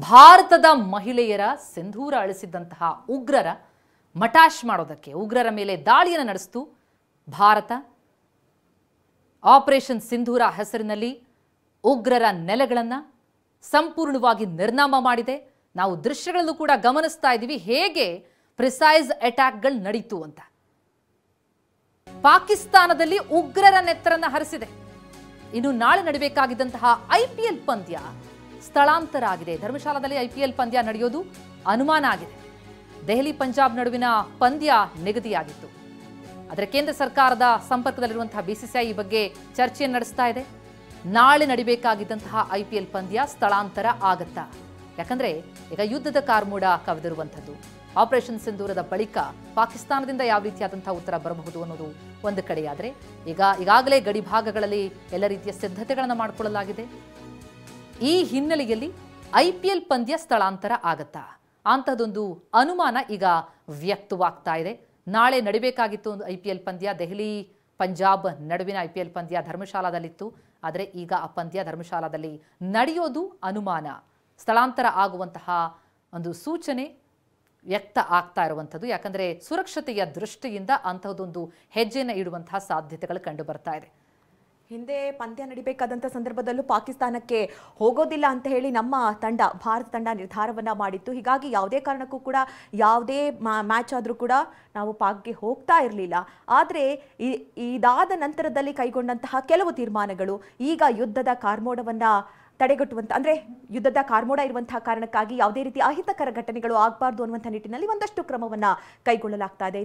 ಭಾರತದ ಮಹಿಳೆಯರ ಸಿಂಧೂರ ಅಳಿಸಿದಂತಹ ಉಗ್ರರ ಮಟಾಶ್ ಮಾಡೋದಕ್ಕೆ ಉಗ್ರರ ಮೇಲೆ ದಾಳಿಯನ್ನು ನಡೆಸಿತು ಭಾರತ. ಆಪರೇಷನ್ ಸಿಂಧೂರ ಹೆಸರಿನಲ್ಲಿ ಉಗ್ರರ ನೆಲೆಗಳನ್ನು ಸಂಪೂರ್ಣವಾಗಿ ನಿರ್ನಾಮ ಮಾಡಿದೆ. ನಾವು ದೃಶ್ಯಗಳಲ್ಲೂ ಕೂಡ ಗಮನಿಸ್ತಾ ಇದ್ದೀವಿ ಹೇಗೆ ಪ್ರಿಸೈಸ್ ಅಟ್ಯಾಕ್ಗಳು ನಡೀತು ಅಂತ. ಪಾಕಿಸ್ತಾನದಲ್ಲಿ ಉಗ್ರರ ನೆತ್ತರನ್ನ ಹರಿಸಿದೆ. ಇನ್ನು ನಾಳೆ ನಡೆಯಬೇಕಾಗಿದ್ದಂತಹ ಐಪಿಎಲ್ ಪಂದ್ಯ ಸ್ಥಳಾಂತರ ಆಗಿದೆ. ಧರ್ಮಶಾಲಾದಲ್ಲಿ ಐಪಿಎಲ್ ಪಂದ್ಯ ನಡೆಯೋದು ಅನುಮಾನ ಆಗಿದೆ. ದೆಹಲಿ ಪಂಜಾಬ್ ನಡುವಿನ ಪಂದ್ಯ ನಿಗದಿಯಾಗಿತ್ತು. ಆದರೆ ಕೇಂದ್ರ ಸರ್ಕಾರದ ಸಂಪರ್ಕದಲ್ಲಿರುವಂತಹ ಬಿಸಿಸಿಐ ಈ ಬಗ್ಗೆ ಚರ್ಚೆಯನ್ನು ನಡೆಸ್ತಾ ಇದೆ. ನಾಳೆ ನಡೆಯಬೇಕಾಗಿದ್ದಂತಹ ಐಪಿಎಲ್ ಪಂದ್ಯ ಸ್ಥಳಾಂತರ ಆಗತ್ತಾ? ಯಾಕಂದ್ರೆ ಈಗ ಯುದ್ಧದ ಕಾರ್ಮೋಡ ಕವಿದಿರುವಂಥದ್ದು. ಆಪರೇಷನ್ ಸಿಂಧೂರದ ಬಳಿಕ ಪಾಕಿಸ್ತಾನದಿಂದ ಯಾವ ರೀತಿಯಾದಂತಹ ಉತ್ತರ ಬರಬಹುದು ಅನ್ನೋದು ಒಂದು ಕಡೆಯಾದರೆ, ಈಗಾಗಲೇ ಗಡಿ ಭಾಗಗಳಲ್ಲಿ ಎಲ್ಲ ರೀತಿಯ ಸಿದ್ಧತೆಗಳನ್ನು ಮಾಡಿಕೊಳ್ಳಲಾಗಿದೆ. ಈ ಹಿನ್ನೆಲೆಯಲ್ಲಿ ಐಪಿಎಲ್ ಪಂದ್ಯ ಸ್ಥಳಾಂತರ ಆಗತ್ತಾ ಅಂತಹದೊಂದು ಅನುಮಾನ ಈಗ ವ್ಯಕ್ತವಾಗ್ತಾ ಇದೆ. ನಾಳೆ ನಡಿಬೇಕಾಗಿತ್ತು ಒಂದು ಐಪಿಎಲ್ ಪಂದ್ಯ, ದೆಹಲಿ ಪಂಜಾಬ್ ನಡುವಿನ ಐಪಿಎಲ್ ಪಂದ್ಯ ಧರ್ಮಶಾಲಾದಲ್ಲಿತ್ತು. ಆದರೆ ಈಗ ಆ ಪಂದ್ಯ ಧರ್ಮಶಾಲಾದಲ್ಲಿ ನಡೆಯೋದು ಅನುಮಾನ, ಸ್ಥಳಾಂತರ ಆಗುವಂತಹ ಒಂದು ಸೂಚನೆ ವ್ಯಕ್ತ ಆಗ್ತಾ ಇರುವಂಥದ್ದು. ಯಾಕಂದರೆ ಸುರಕ್ಷತೆಯ ದೃಷ್ಟಿಯಿಂದ ಅಂತಹದೊಂದು ಹೆಜ್ಜೆಯನ್ನು ಇಡುವಂತಹ ಸಾಧ್ಯತೆಗಳು ಕಂಡು ಬರ್ತಾ ಇದೆ. ಹಿಂದೆ ಪಂದ್ಯ ನಡಿಬೇಕಾದಂಥ ಸಂದರ್ಭದಲ್ಲೂ ಪಾಕಿಸ್ತಾನಕ್ಕೆ ಹೋಗೋದಿಲ್ಲ ಅಂತ ಹೇಳಿ ನಮ್ಮ ತಂಡ, ಭಾರತ ತಂಡ ನಿರ್ಧಾರವನ್ನು ಮಾಡಿತ್ತು. ಹೀಗಾಗಿ ಯಾವುದೇ ಕಾರಣಕ್ಕೂ ಕೂಡ ಯಾವುದೇ ಮ್ಯಾಚ್ ಆದರೂ ಕೂಡ ನಾವು ಪಾಕ್ಗೆ ಹೋಗ್ತಾ ಇರಲಿಲ್ಲ. ಆದರೆ ಇದಾದ ನಂತರದಲ್ಲಿ ಕೈಗೊಂಡಂತಹ ಕೆಲವು ತೀರ್ಮಾನಗಳು ಈಗ ಯುದ್ಧದ ಕಾರ್ಮೋಡವನ್ನು ತಡೆಗಟ್ಟುವಂಥ, ಅಂದರೆ ಯುದ್ಧದ ಕಾರ್ಮೋಡ ಇರುವಂತಹ ಕಾರಣಕ್ಕಾಗಿ ಯಾವುದೇ ರೀತಿ ಅಹಿತಕರ ಘಟನೆಗಳು ಆಗಬಾರ್ದು ಅನ್ನುವಂಥ ನಿಟ್ಟಿನಲ್ಲಿ ಒಂದಷ್ಟು ಕ್ರಮವನ್ನು ಕೈಗೊಳ್ಳಲಾಗ್ತಾ ಇದೆ.